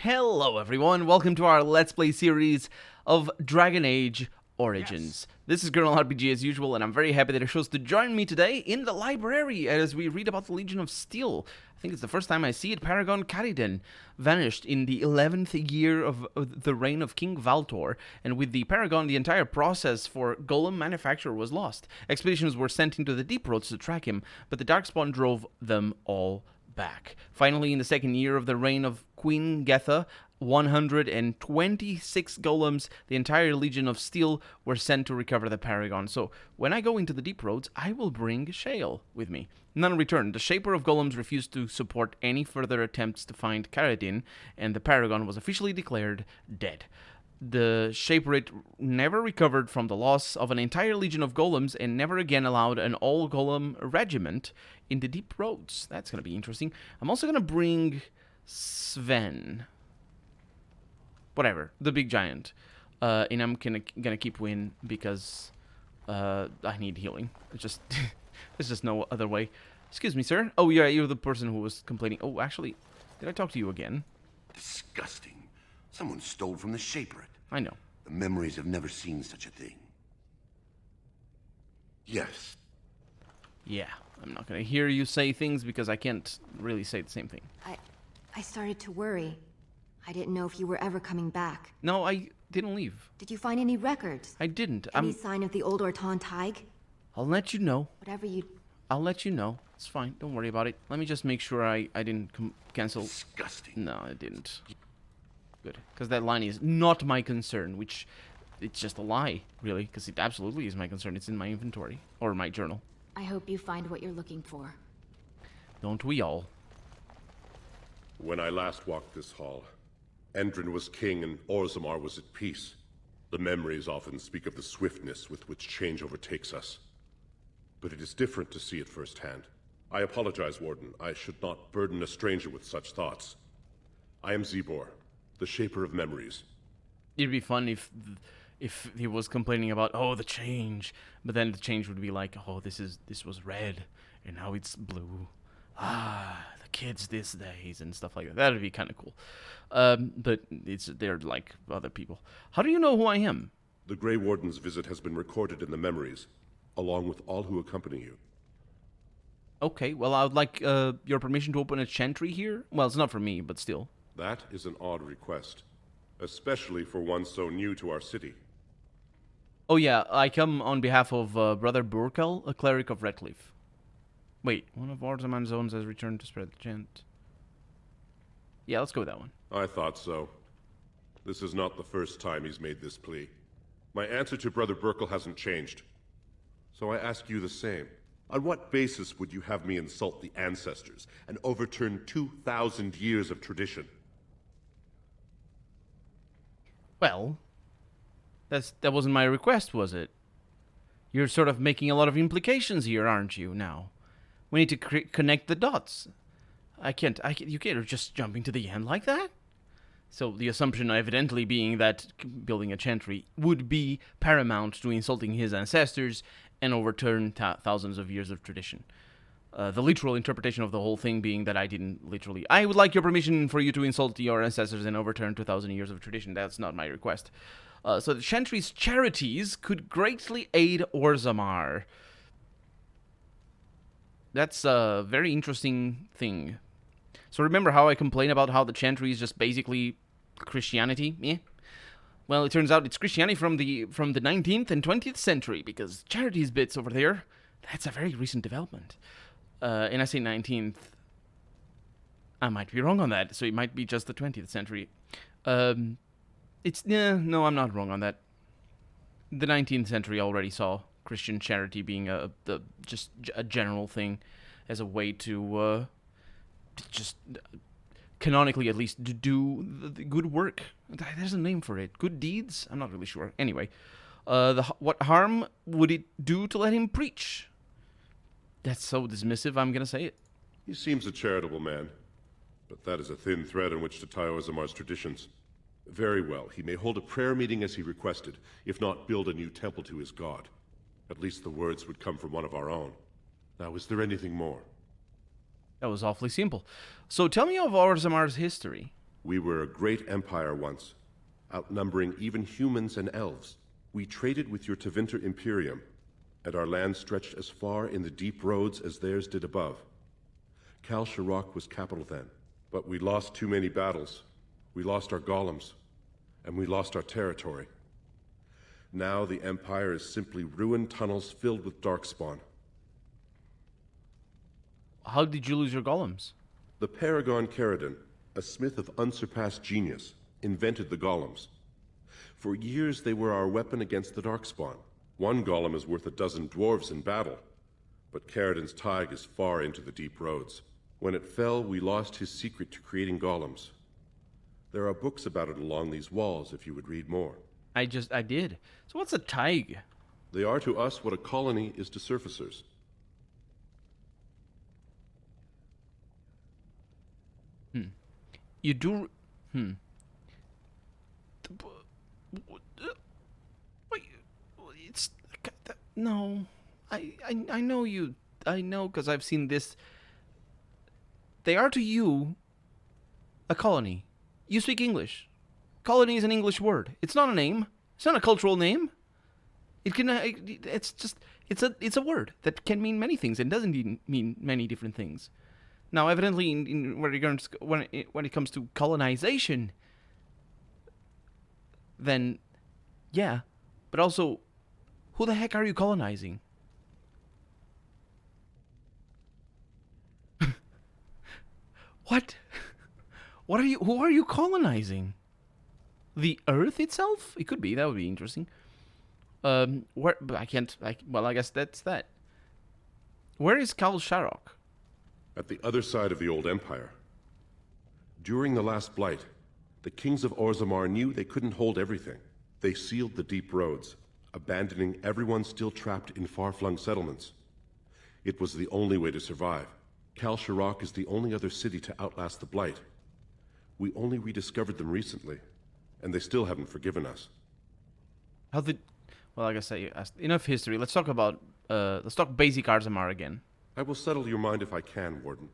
Hello everyone, welcome to our Let's Play series of Dragon Age Origins. This is Colonel RPG as usual, and I'm very happy that it chose to join me today in the library as we read about the Legion of Steel. I think it's the first time I see it. Paragon Caridin vanished in the 11th year of the reign of King Valtor, and with the Paragon, the entire process for golem manufacture was lost. Expeditions were sent into the deep roads to track him, but the Darkspawn drove them all back. Finally, in the second year of the reign of Queen Getha, 126 golems, the entire Legion of Steel, were sent to recover the Paragon. So, when I go into the deep roads, I will bring Shale with me. None returned. The Shaper of Golems refused to support any further attempts to find Caridin, and the Paragon was officially declared dead. The Shaperate never recovered from the loss of an entire legion of golems and never again allowed an all-golem regiment in the deep roads. That's going to be interesting. I'm also going to bring Sven. Whatever. The big giant. And I'm gonna keep Win because I need healing. There's just no other way. Excuse me, sir. Oh, yeah, you're the person who was complaining. Oh, actually, did I talk to you again? Disgusting. Someone stole from the Shaperate. I know. The memories have never seen such a thing. Yes. Yeah, I'm not gonna hear you say things because I can't really say the same thing. I started to worry. I didn't know if you were ever coming back. No, I didn't leave. Did you find any records? I didn't. Any sign of the old Orton Tig? I'll let you know. Whatever you... I'll let you know. It's fine. Don't worry about it. Let me just make sure I didn't cancel. Disgusting. No, I didn't. Good. Because that line is not my concern, which it's just a lie, really, because it absolutely is my concern. It's in my inventory, or my journal. I hope you find what you're looking for. Don't we all? When I last walked this hall, Endrin was king and Orzammar was at peace. The memories often speak of the swiftness with which change overtakes us. But it is different to see it firsthand. I apologize, Warden. I should not burden a stranger with such thoughts. I am Zebor, the Shaper of Memories. It'd be fun if he was complaining about, oh, the change, but then the change would be like, oh, this was red, and now it's blue. Ah, the kids these days and stuff like that. That would be kind of cool. But they're like other people. How do you know who I am? The Grey Warden's visit has been recorded in the memories, along with all who accompany you. Okay, well, I would like your permission to open a chantry here. Well, it's not for me, but still. That is an odd request, especially for one so new to our city. Oh yeah, I come on behalf of Brother Burkel, a cleric of Redcliffe. Wait, one of Orzammar's zones has returned to spread the chant. Yeah, let's go with that one. I thought so. This is not the first time he's made this plea. My answer to Brother Burkel hasn't changed. So I ask you the same. On what basis would you have me insult the ancestors and overturn 2,000 years of tradition? Well, that wasn't my request, was it? You're sort of making a lot of implications here, aren't you, now? We need to connect the dots. You can't just jumping to the end like that? So the assumption evidently being that building a chantry would be paramount to insulting his ancestors and overturn thousands of years of tradition. The literal interpretation of the whole thing being that I didn't literally... I would like your permission for you to insult your ancestors and overturn 2,000 years of tradition. That's not my request. So the chantry's charities could greatly aid Orzammar. That's a very interesting thing. So remember how I complain about how the chantry is just basically Christianity? Yeah. Well, it turns out it's Christianity from the 19th and 20th century, because charities bits over there, that's a very recent development. And I say 19th, I might be wrong on that, so it might be just the 20th century. No, I'm not wrong on that. The 19th century already saw Christian charity being just a general thing as a way to just canonically at least do the good work. There's a name for it. Good deeds? I'm not really sure. Anyway, what harm would it do to let him preach? That's so dismissive, I'm gonna say it. He seems a charitable man, but that is a thin thread on which to tie Orzammar's traditions. Very well, he may hold a prayer meeting as he requested, if not build a new temple to his god. At least the words would come from one of our own. Now, is there anything more? That was awfully simple. So tell me of Orzammar's history. We were a great empire once, outnumbering even humans and elves. We traded with your Tevinter Imperium, and our land stretched as far in the deep roads as theirs did above. Kal Sharok was capital then, but we lost too many battles. We lost our golems, and we lost our territory. Now the Empire is simply ruined tunnels filled with darkspawn. How did you lose your golems? The Paragon Caridon, a smith of unsurpassed genius, invented the golems. For years they were our weapon against the darkspawn. One golem is worth a dozen dwarves in battle, but Caridon's tide is far into the deep roads. When it fell, we lost his secret to creating golems. There are books about it along these walls if you would read more. I did. So what's a taig? They are to us what a colony is to surfacers. You do... Wait, it's... No. I know you... I know because I've seen this. They are to you a colony. You speak English. Colony is an English word. It's not a name. It's not a cultural name. It can... It's just... It's a word that can mean many things and doesn't mean many different things. Now, evidently, when it comes to colonization, then, yeah. But also, who the heck are you colonizing? What? What are you? Who are you colonizing? The Earth itself? It could be. That would be interesting. Where? But I can't. Well, I guess that's that. Where is Kal Sharok? At the other side of the old empire. During the last blight, the kings of Orzammar knew they couldn't hold everything. They sealed the deep roads, abandoning everyone still trapped in far-flung settlements. It was the only way to survive. Kal Sharok is the only other city to outlast the blight. We only rediscovered them recently, and they still haven't forgiven us. How did... Well, I guess I asked enough history. Let's talk about... let's talk basic Orzammar again. I will settle your mind if I can, Warden.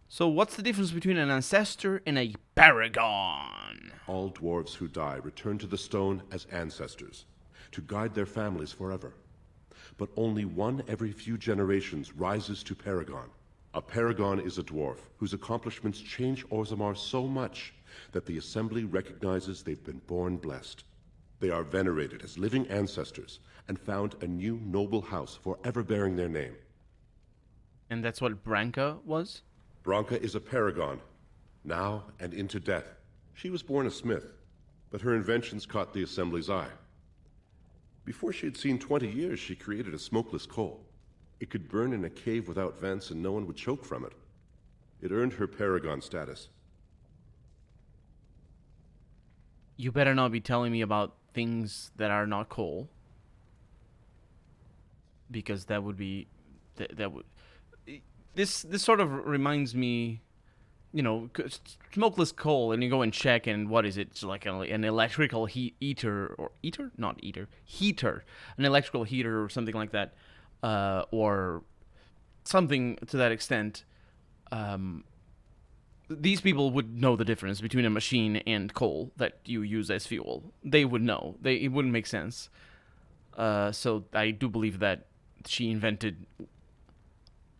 So what's the difference between an ancestor and a paragon? All dwarves who die return to the stone as ancestors, to guide their families forever. But only one every few generations rises to paragon. A paragon is a dwarf whose accomplishments change Orzammar so much that the Assembly recognizes they've been born blessed. They are venerated as living ancestors and found a new noble house forever bearing their name. And that's what Branka was? Branka is a paragon, now and into death. She was born a smith, but her inventions caught the Assembly's eye. Before she had seen 20 years, she created a smokeless coal. It could burn in a cave without vents and no one would choke from it. It earned her paragon status. You better not be telling me about things that are not coal. Because that would be... That would... This sort of reminds me, you know, smokeless coal, and you go and check, and what is it? It's like an electrical heater, an electrical heater or something like that, or something to that extent. These people would know the difference between a machine and coal that you use as fuel. They would know. It wouldn't make sense. So I do believe that she invented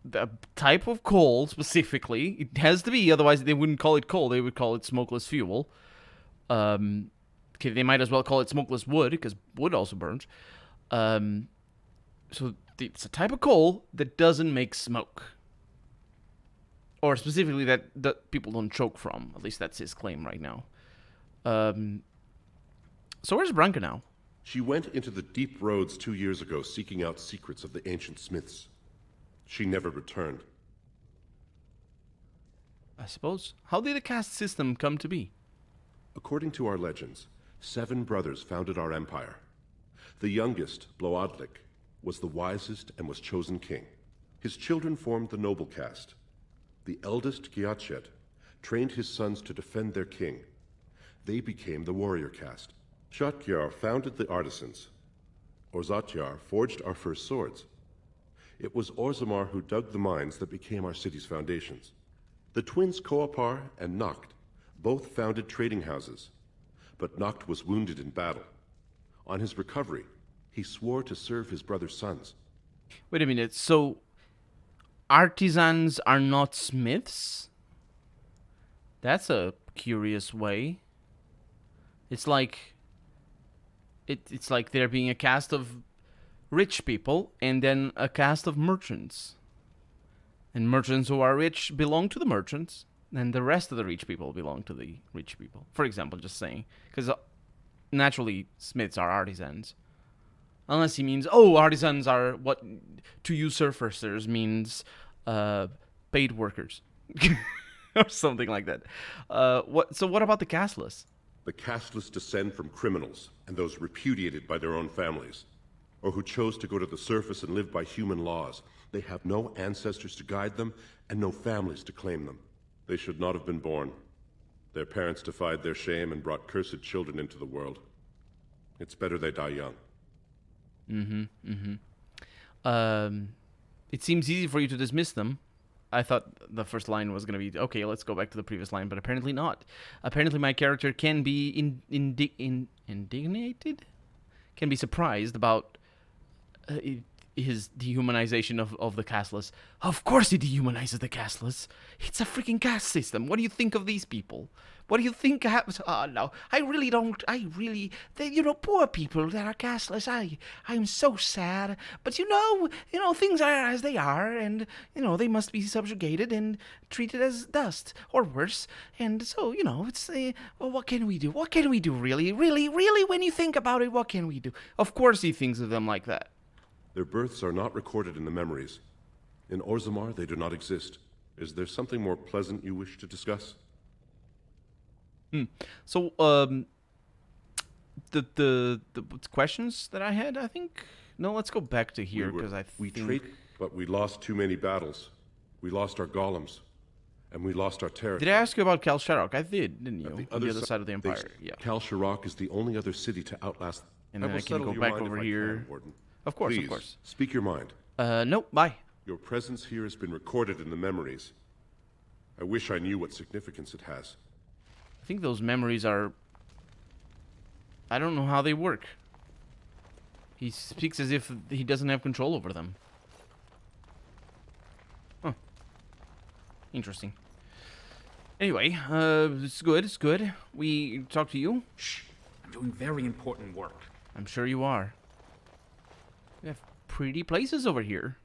the type of coal specifically. It has to be, otherwise they wouldn't call it coal. They would call it smokeless fuel. Okay, they might as well call it smokeless wood, because wood also burns. So it's a type of coal that doesn't make smoke. Or specifically that people don't choke from. At least that's his claim right now. So where's Branka now? She went into the deep roads 2 years ago seeking out secrets of the ancient smiths. She never returned. I suppose. How did the caste system come to be? According to our legends, 7 brothers founded our empire. The youngest, Bloadlik, was the wisest and was chosen king. His children formed the noble caste. The eldest, Giachet, trained his sons to defend their king. They became the warrior caste. Shatgyar founded the artisans. Orzatyar forged our first swords. It was Orzammar who dug the mines that became our city's foundations. The twins Koapar and Nacht Both founded trading houses, but Noct was wounded in battle. On his recovery, he swore to serve his brother's sons. Wait a minute, so artisans are not smiths? That's a curious way. It's like it's like there being a caste of rich people and then a caste of merchants. And merchants who are rich belong to the merchants, and the rest of the rich people belong to the rich people. For example, just saying. Because naturally, smiths are artisans. Unless he means, oh, artisans are what to you surfacers means paid workers. Or something like that. So what about the casteless? The casteless descend from criminals and those repudiated by their own families, or who chose to go to the surface and live by human laws. They have no ancestors to guide them and no families to claim them. They should not have been born. Their parents defied their shame and brought cursed children into the world. It's better they die young. It seems easy for you to dismiss them. I thought the first line was going to be, okay, let's go back to the previous line, but apparently not. Apparently my character can be indignated? Can be surprised about his dehumanization of the casteless. Of course he dehumanizes the casteless. It's a freaking caste system. What do you think of these people? What do you think happens? Oh, no. I really don't. Poor people that are casteless. I'm so sad. But things are as they are, and, they must be subjugated and treated as dust, or worse. And so, it's, what can we do? What can we do, really? Really, when you think about it, what can we do? Of course he thinks of them like that. Their births are not recorded in the memories. In Orzammar, they do not exist. Is there something more pleasant you wish to discuss? So, the questions that I had, I think... No, let's go back to here, because We traded, but we lost too many battles. We lost our golems, and we lost our territory. Did I ask you about Cal Sharok? I did, didn't you? On the other side of the Empire, yeah. Cal Sharok is the only other city to outlast... And then I can go back over here. Of course, Please, of course. Speak your mind. Nope, bye. Your presence here has been recorded in the memories. I wish I knew what significance it has. I think those memories are... I don't know how they work. He speaks as if he doesn't have control over them. Huh. Interesting. Anyway, it's good. We talk to you? Shh. I'm doing very important work. I'm sure you are. We have pretty places over here.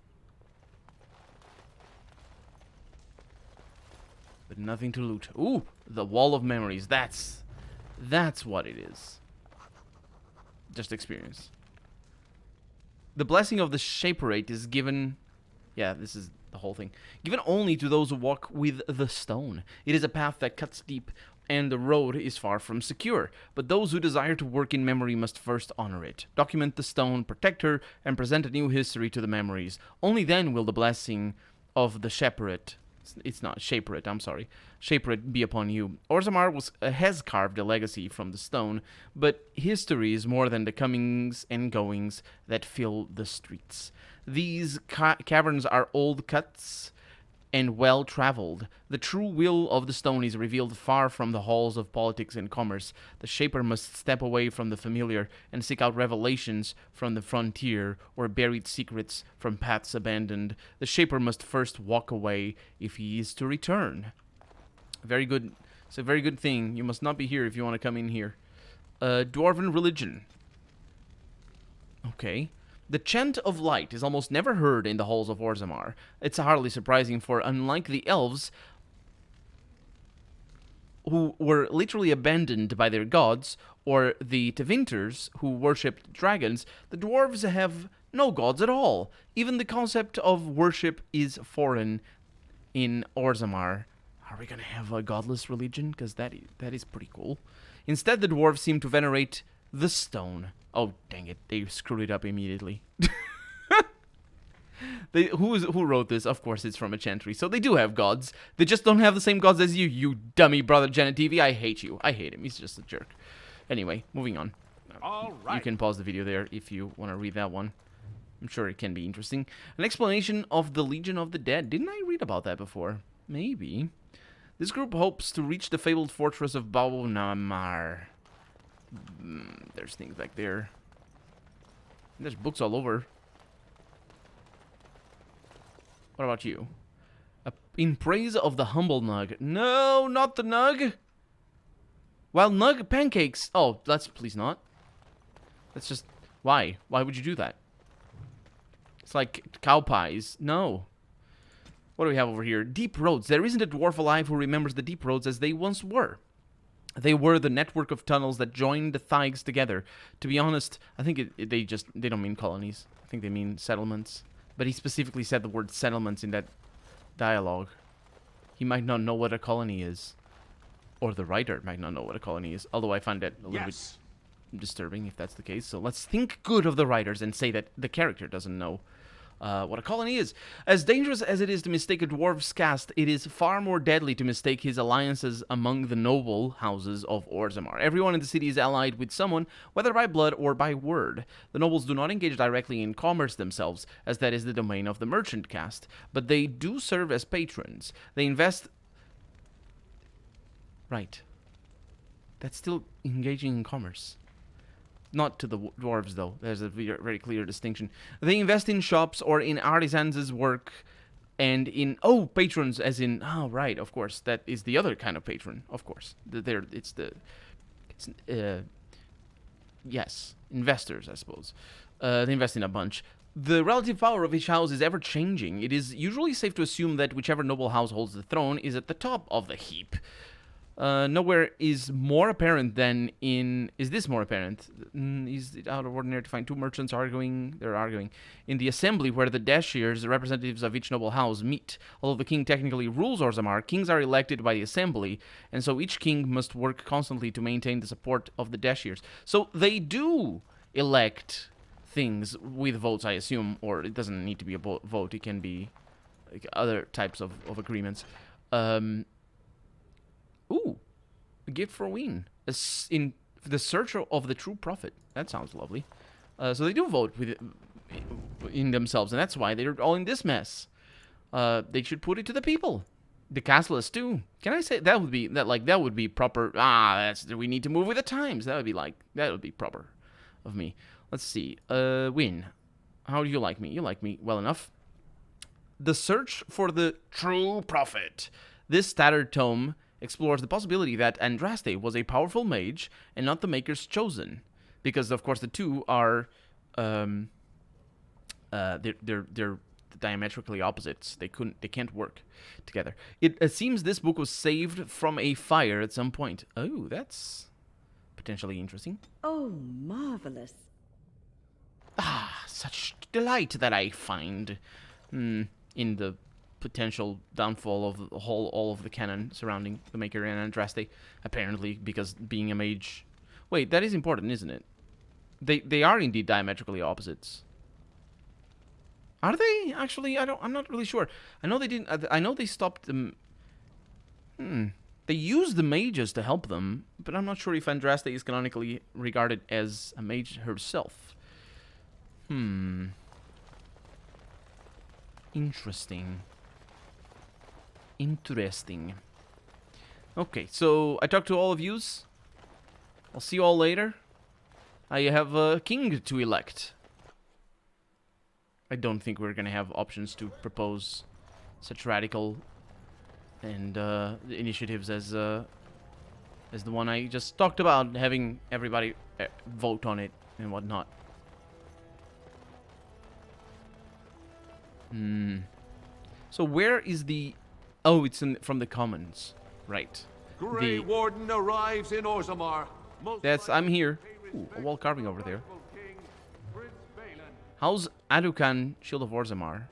But nothing to loot. Ooh, the wall of memories. That's what it is. Just experience. The blessing of the Shaperate is given... Yeah, this is the whole thing. Given only to those who walk with the stone. It is a path that cuts deep, and the road is far from secure. But those who desire to work in memory must first honor it. Document the stone, protect her, and present a new history to the memories. Only then will the blessing of the Shaperate... It's not Shaperate, I'm sorry. Shaperate be upon you. Orzammar has carved a legacy from the stone, but history is more than the comings and goings that fill the streets. These caverns are old cuts and well-traveled. The true will of the stone is revealed far from the halls of politics and commerce. The Shaper must step away from the familiar and seek out revelations from the frontier or buried secrets from paths abandoned. The Shaper must first walk away if he is to return. Very good. It's a very good thing. You must not be here if you want to come in here. Dwarven religion. Okay. The chant of light is almost never heard in the halls of Orzammar. It's hardly surprising, for unlike the elves, who were literally abandoned by their gods, or the Tevinters, who worshipped dragons, the dwarves have no gods at all. Even the concept of worship is foreign in Orzammar. Are we going to have a godless religion? Because that is pretty cool. Instead, the dwarves seem to venerate the stone. Oh, dang it. They screwed it up immediately. Who wrote this? Of course, it's from a chantry. So they do have gods. They just don't have the same gods as you, you dummy brother Genetivi. I hate you. I hate him. He's just a jerk. Anyway, moving on. All right. You can pause the video there if you want to read that one. I'm sure it can be interesting. An explanation of the Legion of the Dead. Didn't I read about that before? Maybe. This group hopes to reach the fabled fortress of Orzammar. There's things back there. There's books all over. What about you? In praise of the humble Nug. No, not the Nug. While Nug pancakes. Oh, let's please not. That's just... Why? Why would you do that? It's like cow pies. No. What do we have over here? Deep roads. There isn't a dwarf alive who remembers the deep roads as they once were. They were the network of tunnels that joined the Thaigs together. To be honest, I think they don't mean colonies. I think they mean settlements. But he specifically said the word settlements in that dialogue. He might not know what a colony is. Or the writer might not know what a colony is. Although I find that a little bit disturbing if that's the case. So let's think good of the writers and say that the character doesn't know what a colony is. As dangerous as it is to mistake a dwarf's caste, it is far more deadly to mistake his alliances among the noble houses of Orzammar. Everyone in the city is allied with someone, whether by blood or by word. The nobles do not engage directly in commerce themselves, as that is the domain of the merchant caste, but they do serve as patrons. They invest... Right. That's still engaging in commerce. Not to the dwarves, though. There's a very clear distinction. They invest in shops or in artisans' work and in... Oh, patrons, as in... Oh, right, of course. That is the other kind of patron, of course. Yes, investors, I suppose. They invest in a bunch. The relative power of each house is ever changing. It is usually safe to assume that whichever noble house holds the throne is at the top of the heap. Nowhere is more apparent than in... Is this more apparent? Is it out of ordinary to find two merchants arguing? They're arguing. In the assembly where the Dashirs, the representatives of each noble house, meet. Although the king technically rules Orzammar, kings are elected by the assembly, and so each king must work constantly to maintain the support of the Dashirs. So they do elect things with votes, I assume, or it doesn't need to be a vote. It can be like other types of agreements. Ooh, a gift for Ween. In the search of the true prophet. That sounds lovely. So they do vote in themselves, and that's why they're all in this mess. They should put it to the people. The castlists too. Can I say that would be proper? We need to move with the times. That would be proper of me. Let's see. Win. How do you like me? You like me well enough. The search for the true prophet. This tattered tome explores the possibility that Andraste was a powerful mage and not the Maker's chosen, because of course the two are they're diametrically opposites. They can't work together. It seems this book was saved from a fire at some point. Oh, that's potentially interesting. Oh, marvelous. Ah, such delight that I find in the potential downfall of all of the canon surrounding the Maker and Andraste, apparently, because being a mage... Wait, that is important, isn't it? They are indeed diametrically opposites. Are they? Actually, I'm not really sure. I know they didn't... I know they stopped them... They used the mages to help them, but I'm not sure if Andraste is canonically regarded as a mage herself. Interesting. Okay, so I talked to all of yous. I'll see you all later. I have a king to elect. I don't think we're gonna have options to propose such radical and initiatives as the one I just talked about, having everybody vote on it and whatnot. So where is the... Oh, it's from the commons. Right. Grey Warden arrives in Orzammar. I'm here. Ooh, a wall carving over there. How's Adukan, Shield of Orzammar?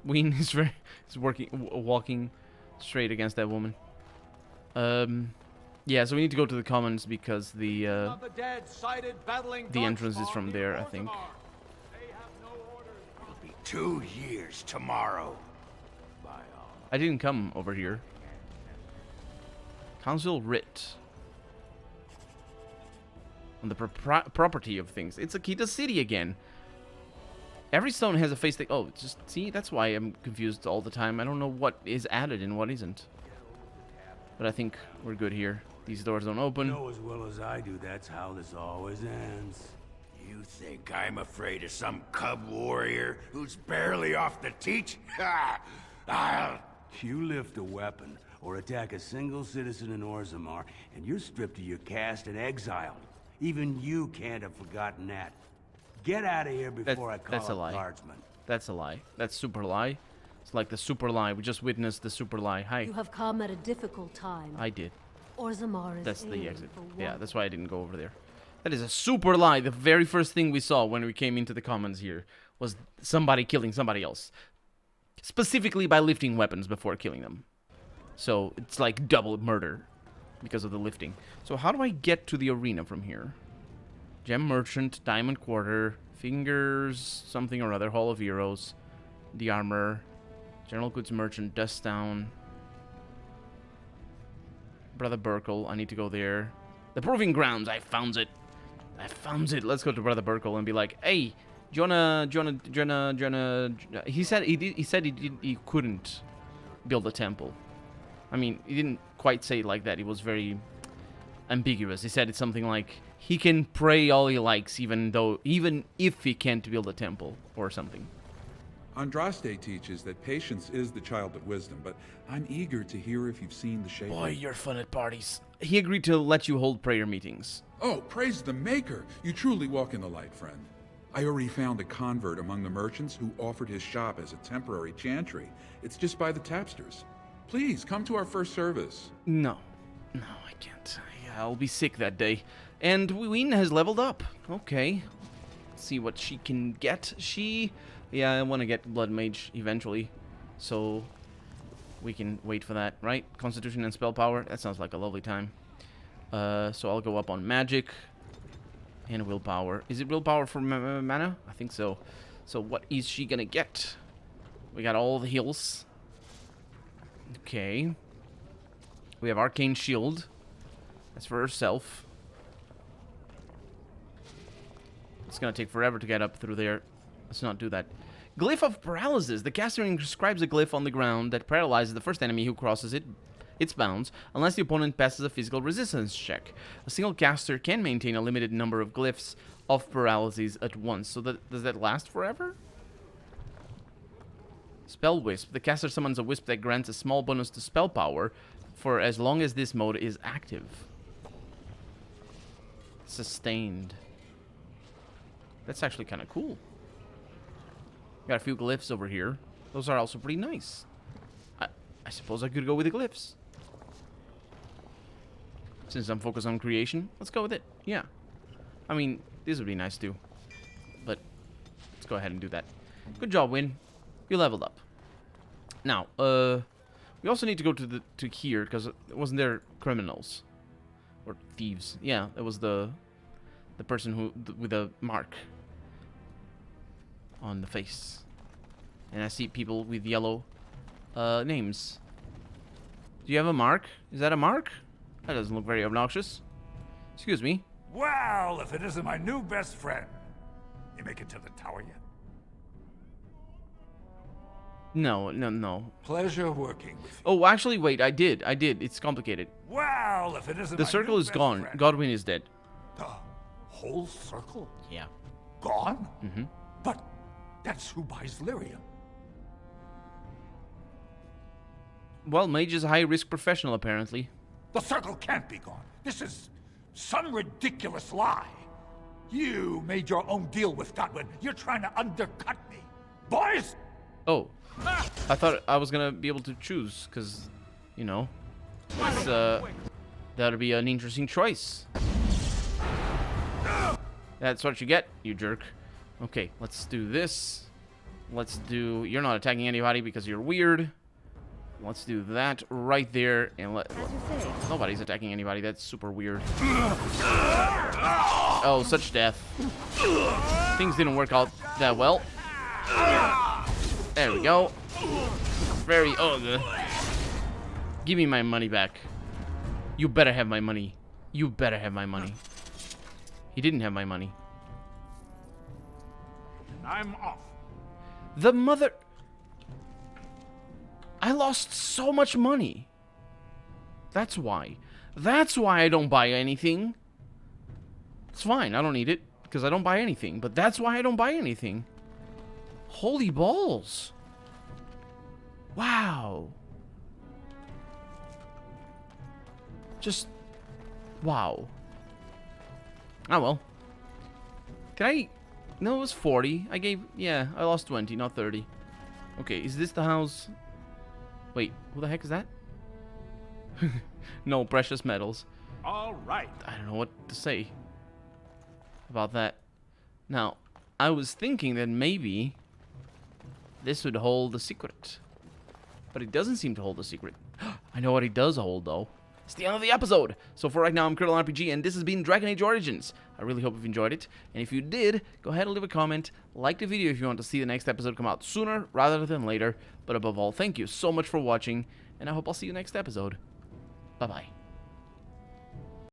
Ween is walking straight against that woman. Yeah, so we need to go to the commons because the entrance is from there, I think. It'll be 2 years tomorrow. I didn't come over here. Council writ. On the property of things. It's Akita City again. Every stone has a face that... Oh, just see, that's why I'm confused all the time. I don't know what is added and what isn't. But I think we're good here. These doors don't open. You know as well as I do, that's how this always ends. You think I'm afraid of some cub warrior who's barely off the teat? Ha! I'll... You lift a weapon or attack a single citizen in Orzammar, and you're stripped of your caste and exiled. Even you can't have forgotten that. Get out of here before I call that's a up lie. guardsmen. That's a lie. That's super lie. It's like the super lie. We just witnessed the super lie. Hi. You have come at a difficult time. I did. Orzammar is That's the ailing exit. for Yeah, one. that's why I didn't go over there. That is a super lie. The very first thing we saw when we came into the commons here was somebody killing somebody else. Specifically by lifting weapons before killing them. So it's like double murder because of the lifting. So how do I get to the arena from here? Gem Merchant, Diamond Quarter, Fingers, something or other, Hall of Heroes, the Armor, General Goods Merchant, Dust Down, Brother Burkle, I need to go there. The Proving Grounds, I found it. I found it. Let's go to Brother Burkle and be like, hey, do you wanna... He said he couldn't build a temple. I mean, he didn't quite say it like that. He was very ambiguous. He said it's something like, he can pray all he likes, even if he can't build a temple or something. Andraste teaches that patience is the child of wisdom, but I'm eager to hear if you've seen the shape. Boy, you're fun at parties. He agreed to let you hold prayer meetings. Oh, praise the Maker! You truly walk in the light, friend. I already found a convert among the merchants who offered his shop as a temporary chantry. It's just by the tapsters. Please, come to our first service. No, I can't. I'll be sick that day. And Ween has leveled up. Okay. Let's see what she can get. Yeah, I want to get Blood Mage eventually. So we can wait for that, right? Constitution and Spell Power. That sounds like a lovely time. So I'll go up on Magic and Willpower. Is it Willpower for mana? I think so. So what is she gonna get? We got all the heals. Okay. We have Arcane Shield. That's for herself. It's gonna take forever to get up through there. Let's not do that. Glyph of Paralysis. The caster inscribes a glyph on the ground that paralyzes the first enemy who crosses its bounds, unless the opponent passes a physical resistance check. A single caster can maintain a limited number of glyphs of paralysis at once. So does that last forever? Spell Wisp. The caster summons a wisp that grants a small bonus to spell power for as long as this mode is active. Sustained. That's actually kind of cool. Got a few glyphs over here. Those are also pretty nice. I suppose I could go with the glyphs. Since I'm focused on creation, let's go with it. Yeah. I mean, this would be nice too. But let's go ahead and do that. Good job, Win. You leveled up. Now, we also need to go to here because wasn't there criminals or thieves? Yeah, it was the person who with a mark on the face, and I see people with yellow names. Do you have a mark? Is that a mark? That doesn't look very obnoxious. Excuse me. Well, if it isn't my new best friend. You make it to the tower yet? No. Pleasure working with you. Oh, actually, wait. I did. It's complicated. Well, if it isn't The my circle new is best gone. friend. Godwin is dead. The whole circle? Yeah. Gone? Mm-hmm. But that's who buys Lyria. Well, Mage is a high-risk professional, apparently. The circle can't be gone. This is some ridiculous lie. You made your own deal with Godwin. You're trying to undercut me. Boys! Oh. I thought I was gonna be able to choose, because, you know, it's, that'll be an interesting choice. That's what you get, you jerk. Okay, let's do this. Let's do... You're not attacking anybody because you're weird. Let's do that right there, and nobody's attacking anybody. That's super weird. Oh, such death. Things didn't work out that well. There we go. Very... Give me my money back. You better have my money. You better have my money. He didn't have my money. I'm off. The mother... I lost so much money. That's why. That's why I don't buy anything. It's fine, I don't need it, because I don't buy anything. But that's why I don't buy anything. Holy balls. Wow. Just... wow. Oh well. Can I... no, it was 40. I gave... yeah, I lost 20, not 30. Okay, is this the house... wait, who the heck is that? No, precious metals. All right. I don't know what to say about that. Now, I was thinking that maybe this would hold the secret. But it doesn't seem to hold the secret. I know what it does hold, though. It's the end of the episode. So for right now, I'm Colonel RPG, and this has been Dragon Age Origins. I really hope you've enjoyed it. And if you did, go ahead and leave a comment. Like the video if you want to see the next episode come out sooner rather than later. But above all, thank you so much for watching, and I hope I'll see you next episode. Bye-bye.